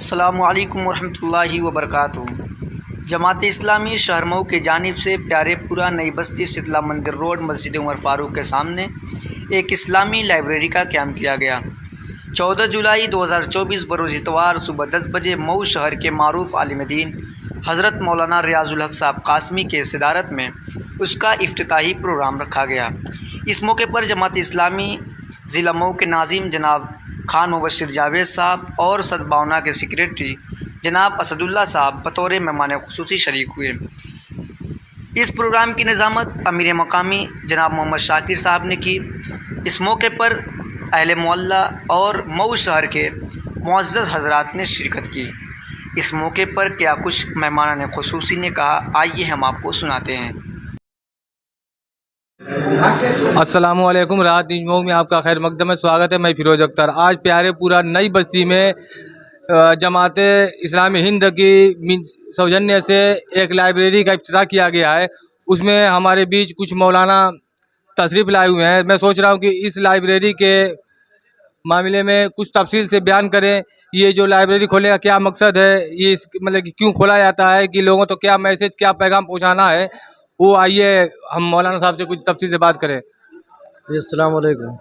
अस्सलामुअलैकुम वरहमतुल्लाहि वबरकातुहू। जमात इस्लामी शहर मऊ की जानिब से प्यारेपुरा नई बस्ती शीतला मंदिर रोड मस्जिद उमर फ़ारूक के सामने एक इस्लामी लाइब्रेरी का क़याम किया गया। 14 जुलाई 2024 बरोज़ इतवार सुबह 10 बजे मऊ शहर के मारूफ़ आलिम दीन हज़रत मौलाना रियाजुल हक साहब कासमी के सदारत में उसका इफ्तिताही प्रोग्राम रखा गया। इस मौके पर जमात इस्लामी ज़िला मऊ के नाज़िम जनाब खान मुबशिर जावेद साहब और सद्भावना के सेक्रेटरी जनाब असदुल्ला साहब बतौर मेहमान खुसूसी शरीक हुए। इस प्रोग्राम की निज़ामत अमीर मकामी जनाब मोहम्मद शाकिर साहब ने की। इस मौके पर अहले मोहल्ला और मऊ शहर के मुअज़्ज़ज़ हज़रात ने शिरकत की। इस मौके पर क्या कुछ मेहमान खुसूसी ने कहा, आइए हम आपको सुनाते हैं। अस्सलामुअलैकुम। रात मऊ में आपका खैर मकदम है, स्वागत है। मैं फिरोज़ अख्तर। आज प्यारेपुरा नई बस्ती में जमात इस्लामी हिंद की सौजन्य से एक लाइब्रेरी का इफ्तिताह किया गया है। उसमें हमारे बीच कुछ मौलाना तशरीफ़ लाए हुए हैं। मैं सोच रहा हूँ कि इस लाइब्रेरी के मामले में कुछ तफसील से बयान करें। ये जो लाइब्रेरी खोलने का क्या मकसद है, ये मतलब कि क्यों खोला जाता है, कि लोगों तो क्या मैसेज क्या पैगाम पहुँचाना है, वो आइए हम मौलाना साहब से कुछ तफसील से बात करें। अस्सलाम वालेकुम।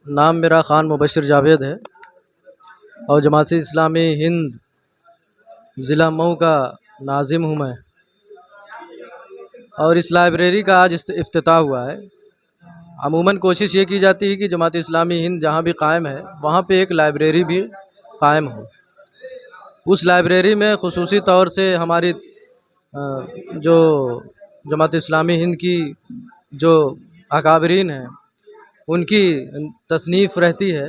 नाम मेरा खान मुबशिर जावेद है और जमात इस्लामी हिंद ज़िला मऊ का नाज़िम हूँ मैं। और इस लाइब्रेरी का आज इफ्तिताह हुआ है। अमूमन कोशिश ये की जाती है कि जमात इस्लामी हिंद जहाँ भी कायम है वहाँ पे एक लाइब्रेरी भी कायम हो। उस लाइब्रेरी में खुसूसी तौर से हमारी जो जमात इस्लामी हिंद की जो अकाबरीन हैं उनकी तसनीफ़ रहती है,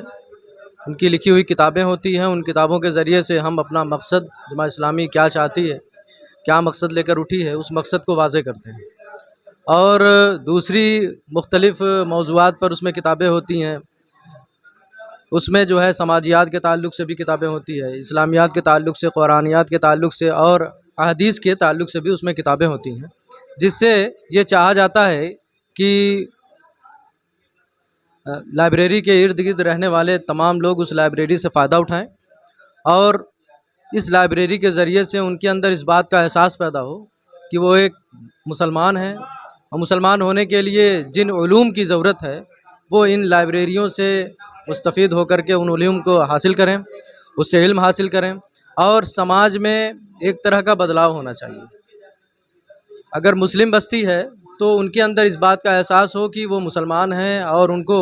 उनकी लिखी हुई किताबें होती हैं। उन किताबों के ज़रिए से हम अपना मकसद, जमात इस्लामी क्या चाहती है, क्या मकसद लेकर उठी है, उस मकसद को वाज़े करते हैं। और दूसरी मुख्तलिफ़ मौज़ूआत पर उसमें किताबें होती हैं। उसमें जो है समाजियात के ताल्लुक़ से भी किताबें होती है, इस्लामियात के ताल्लुक़ से, कुरानियात के ताल्लुक़ से और अहदीस के ताल्लुक़ से भी उसमें किताबें होती हैं, जिससे ये चाहा जाता है कि लाइब्रेरी के इर्द गिर्द रहने वाले तमाम लोग उस लाइब्रेरी से फ़ायदा उठाएं और इस लाइब्रेरी के ज़रिए से उनके अंदर इस बात का एहसास पैदा हो कि वो एक मुसलमान हैं और मुसलमान होने के लिए जिन उलूम की ज़रूरत है वो इन लाइब्रेरियों से मुस्तफ़ीद होकर के उन उलूम को हासिल करें, उससे इल्म हासिल करें और समाज में एक तरह का बदलाव होना चाहिए। अगर मुस्लिम बस्ती है तो उनके अंदर इस बात का एहसास हो कि वो मुसलमान हैं और उनको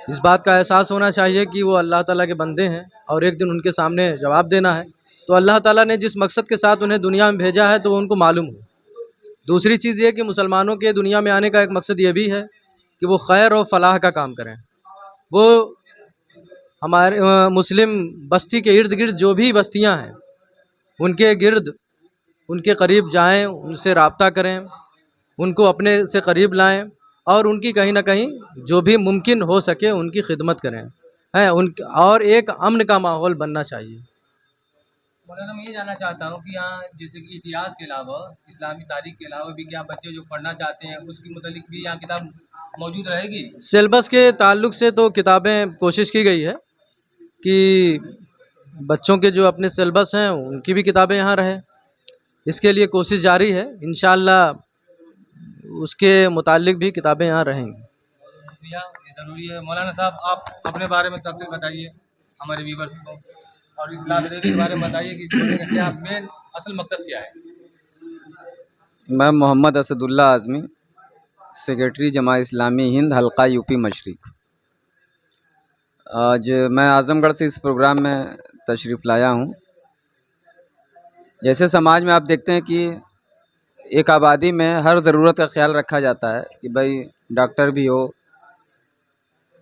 इस बात का एहसास होना चाहिए कि वो अल्लाह ताला के बंदे हैं और एक दिन उनके सामने जवाब देना है। तो अल्लाह ताला ने जिस मकसद के साथ उन्हें दुनिया में भेजा है तो वो उनको मालूम हो। दूसरी चीज़ ये कि मुसलमानों के दुनिया में आने का एक मकसद ये भी है कि वो खैर और फलाह का काम करें। वो हमारे मुस्लिम बस्ती के इर्द गिर्द जो भी बस्तियाँ हैं उनके गिर्द, उनके करीब जाएँ, उनसे रब्ता करें, उनको अपने से करीब लाएं और उनकी कहीं ना कहीं जो भी मुमकिन हो सके उनकी खिदमत करें हैं और एक अमन का माहौल बनना चाहिए। मौलाना, मैं ये जानना चाहता हूँ कि यहाँ जैसे कि इतिहास के अलावा, इस्लामी तारीख के अलावा भी क्या बच्चे जो पढ़ना चाहते हैं उसके मुतालिक भी यहाँ किताब मौजूद रहेगी? सिलेबस के ताल्लुक से तो किताबें कोशिश की गई है कि बच्चों के जो अपने सिलेबस हैं उनकी भी किताबें यहाँ रहे। इसके लिए कोशिश जारी है, इंशाअल्लाह उसके मुतालिक भी किताबें यहाँ रहेंगी। ये ज़रूरी है। मौलाना साहब, आप अपने बारे में तफसील बताइए हमारे व्यूवर्स को और इस लाइब्रेरी के बारे में बताइए कि इसका क्या मेन असल मकसद क्या है। मैं मोहम्मद असदुल्ला आज़मी, सेक्रेटरी जमात इस्लामी हिंद हल्का यूपी मशरिक़। आज मैं आज़मगढ़ से इस प्रोग्राम में तशरीफ़ लाया हूँ। जैसे समाज में आप देखते हैं कि एक आबादी में हर ज़रूरत का ख्याल रखा जाता है कि भाई डॉक्टर भी हो,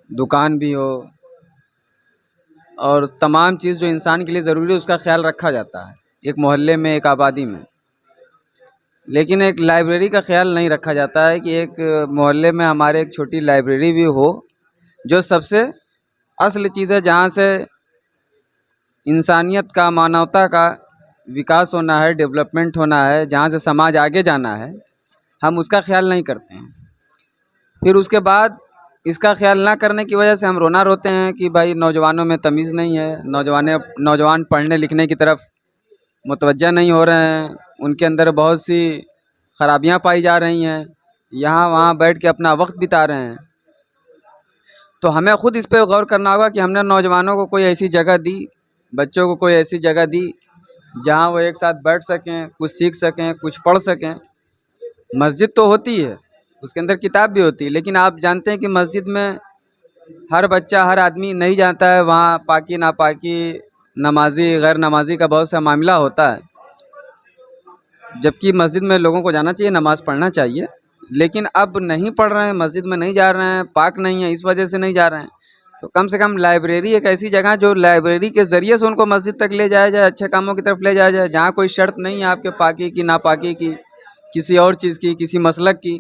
दुकान भी हो और तमाम चीज़ जो इंसान के लिए ज़रूरी है उसका ख्याल रखा जाता है एक मोहल्ले में, एक आबादी में। लेकिन एक लाइब्रेरी का ख्याल नहीं रखा जाता है कि एक मोहल्ले में हमारे एक छोटी लाइब्रेरी भी हो, जो सबसे असल चीज़ है, जहाँ से इंसानियत का, मानवता का विकास होना है, डेवलपमेंट होना है, जहाँ से समाज आगे जाना है, हम उसका ख्याल नहीं करते हैं। फिर उसके बाद इसका ख्याल ना करने की वजह से हम रोना रोते हैं कि भाई नौजवानों में तमीज़ नहीं है, नौजवान पढ़ने लिखने की तरफ मुतवज्जा नहीं हो रहे हैं, उनके अंदर बहुत सी खराबियां पाई जा रही हैं, यहाँ वहाँ बैठ के अपना वक्त बिता रहे हैं। तो हमें ख़ुद इस पे गौर करना होगा कि हमने नौजवानों को कोई ऐसी जगह दी, बच्चों को कोई ऐसी जगह दी जहाँ वो एक साथ बैठ सकें, कुछ सीख सकें, कुछ पढ़ सकें। मस्जिद तो होती है, उसके अंदर किताब भी होती है, लेकिन आप जानते हैं कि मस्जिद में हर बच्चा, हर आदमी नहीं जाता है, वहाँ पाकी नापाकी, नमाजी गैर नमाजी का बहुत सा मामला होता है। जबकि मस्जिद में लोगों को जाना चाहिए, नमाज़ पढ़ना चाहिए, लेकिन अब नहीं पढ़ रहे हैं, मस्जिद में नहीं जा रहे हैं, पाक नहीं है, इस वजह से नहीं जा रहे हैं। तो कम से कम लाइब्रेरी एक ऐसी जगह जो लाइब्रेरी के ज़रिए से उनको मस्जिद तक ले जाया जाए, अच्छे कामों की तरफ ले जाया जाए, जहाँ कोई शर्त नहीं है आपके पाकी की, नापाकी की, किसी और चीज़ की, किसी मसलक की।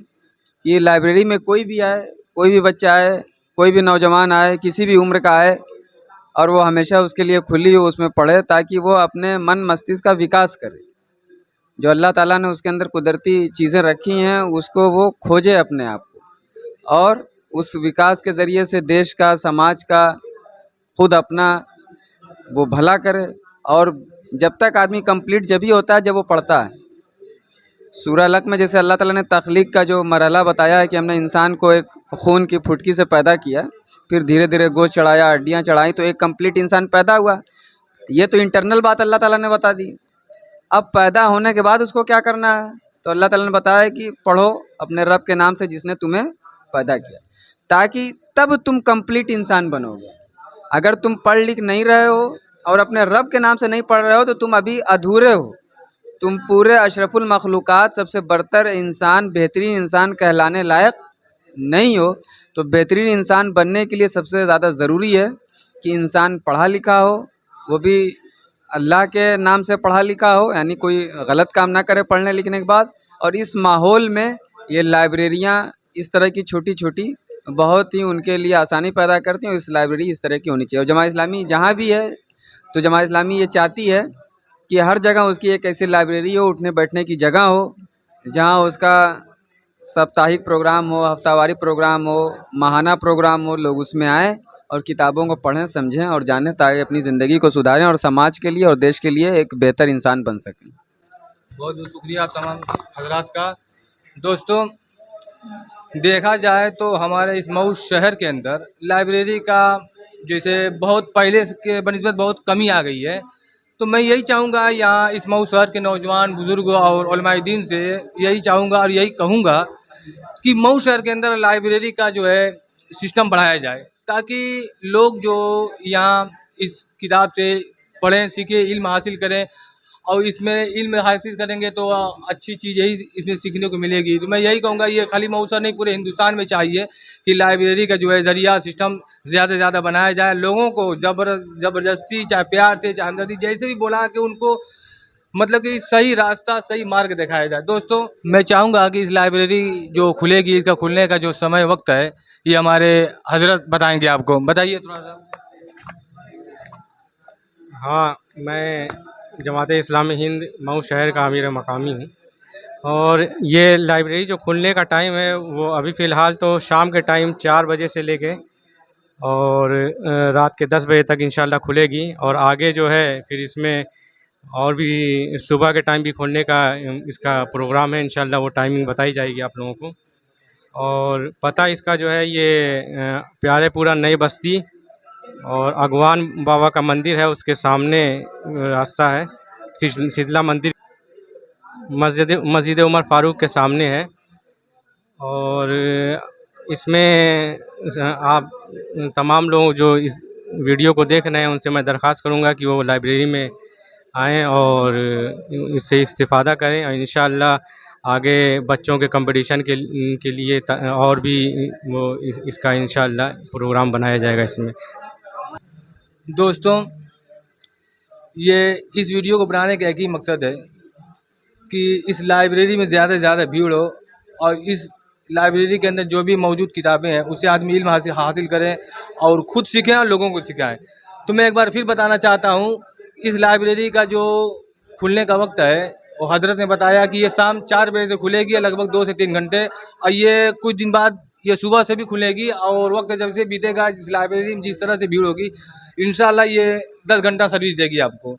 ये लाइब्रेरी में कोई भी आए, कोई भी बच्चा आए, कोई भी नौजवान आए, किसी भी उम्र का आए, और वो हमेशा उसके लिए खुली हो, उसमें पढ़े, ताकि वो अपने मन मस्तिष्क का विकास करे। जो अल्लाह ताला ने उसके अंदर कुदरती चीज़ें रखी हैं, उसको वो खोजे अपने आप को, और उस विकास के ज़रिए से देश का, समाज का, खुद अपना वो भला करे। और जब तक आदमी कंप्लीट जब ही होता है जब वो पढ़ता है। सूरह अलक में जैसे अल्लाह ताला ने तख्लीक का जो मरहला बताया है कि हमने इंसान को एक खून की फुटकी से पैदा किया, फिर धीरे धीरे गोश्त चढ़ाया, हड्डियाँ चढ़ाई, तो एक कंप्लीट इंसान पैदा हुआ। ये तो इंटरनल बात अल्लाह ताला ने बता दी। अब पैदा होने के बाद उसको क्या करना है, तो अल्लाह ताला ने बताया कि पढ़ो अपने रब के नाम से जिसने तुम्हें पैदा किया, ताकि तब तुम कंप्लीट इंसान बनोगे। अगर तुम पढ़ लिख नहीं रहे हो और अपने रब के नाम से नहीं पढ़ रहे हो, तो तुम अभी अधूरे हो। तुम पूरे अशरफुल मखलूक़ात, सबसे बरतर इंसान, बेहतरीन इंसान कहलाने लायक नहीं हो। तो बेहतरीन इंसान बनने के लिए सबसे ज़्यादा ज़रूरी है कि इंसान पढ़ा लिखा हो, वो भी अल्लाह के नाम से पढ़ा लिखा हो, यानी कोई गलत काम ना करे पढ़ने लिखने के बाद। और इस माहौल में ये लाइब्रेरियाँ इस तरह की छोटी छोटी बहुत ही उनके लिए आसानी पैदा करती हैं, और इस लाइब्रेरी इस तरह की होनी चाहिए। और जमात इस्लामी जहाँ भी है, तो जमात इस्लामी ये चाहती है कि हर जगह उसकी एक ऐसी लाइब्रेरी हो, उठने बैठने की जगह हो, जहाँ उसका साप्ताहिक प्रोग्राम हो, हफ्तावारी प्रोग्राम हो, माहाना प्रोग्राम हो, लोग उसमें आएँ और किताबों को पढ़ें, समझें और जानें, ताकि अपनी ज़िंदगी को सुधारें और समाज के लिए और देश के लिए एक बेहतर इंसान बन सकें। बहुत बहुत शुक्रिया आप तमाम हजरात का। दोस्तों, देखा जाए तो हमारे इस मऊ शहर के अंदर लाइब्रेरी का जैसे बहुत पहले के बनिस्बत बहुत कमी आ गई है। तो मैं यही चाहूँगा यहाँ इस मऊ शहर के नौजवान, बुज़ुर्ग और उलमाए दीन से यही चाहूँगा और यही कहूँगा कि मऊ शहर के अंदर लाइब्रेरी का जो है सिस्टम बढ़ाया जाए, ताकि लोग जो यहाँ इस किताब से पढ़ें, सीखें, इल्म हासिल करें, और इसमें इल्म हासिल करेंगे तो अच्छी चीज़ यही इसमें सीखने को मिलेगी। तो मैं यही कहूँगा, ये खाली मऊ शहर नहीं, पूरे हिंदुस्तान में चाहिए कि लाइब्रेरी का जो है ज़रिया सिस्टम ज़्यादा से ज़्यादा बनाया जाए। लोगों को ज़बरदस्ती, चाहे प्यार से, चाहे हमदर्दी, जैसे भी बोला कि उनको मतलब कि सही रास्ता, सही मार्ग दिखाया जाए। दोस्तों, मैं चाहूँगा कि इस लाइब्रेरी जो खुलेगी, इसका खुलने का जो समय वक्त है, ये हमारे हजरत बताएंगे आपको। बताइए थोड़ा सा। हाँ, मैं जमात इस्लामी हिंद मऊ शहर का अमीर मकामी हूँ। और ये लाइब्रेरी जो खुलने का टाइम है, वो अभी फ़िलहाल तो शाम के टाइम 4 बजे से लेके और रात के 10 बजे तक इंशाल्लाह खुलेगी। और आगे जो है फिर इसमें और भी सुबह के टाइम भी खोलने का इसका प्रोग्राम है। इंशाल्लाह वो टाइमिंग बताई जाएगी आप लोगों को। और पता इसका जो है ये प्यारेपुरा नई बस्ती और अगवान बाबा का मंदिर है, उसके सामने रास्ता है। शीतला मंदिर मस्जिद उमर फ़ारूक के सामने है। और इसमें आप तमाम लोग जो इस वीडियो को देख रहे हैं, उनसे मैं दरख्वास्त करूंगा कि वो लाइब्रेरी में आएँ और इससे इस्तिफ़ादा करें। और इंशाअल्लाह आगे बच्चों के कंपटीशन के लिए और भी वो इसका इंशाअल्लाह प्रोग्राम बनाया जाएगा इसमें। दोस्तों, ये इस वीडियो को बनाने का एक ही मकसद है कि इस लाइब्रेरी में ज़्यादा से ज़्यादा भीड़ हो, और इस लाइब्रेरी के अंदर जो भी मौजूद किताबें हैं उससे आदमी इल्म हासिल करें और ख़ुद सीखें और लोगों को सिखाएं। तो मैं एक बार फिर बताना चाहता हूँ, इस लाइब्रेरी का जो खुलने का वक्त है, वो हजरत ने बताया कि ये शाम 4 बजे से खुलेगी, लगभग 2 से 3 घंटे, और ये कुछ दिन बाद ये सुबह से भी खुलेगी और वक्त जब से बीतेगा इस लाइब्रेरी में जिस तरह से भीड़ होगी इंशाल्लाह ये 10 घंटा सर्विस देगी आपको।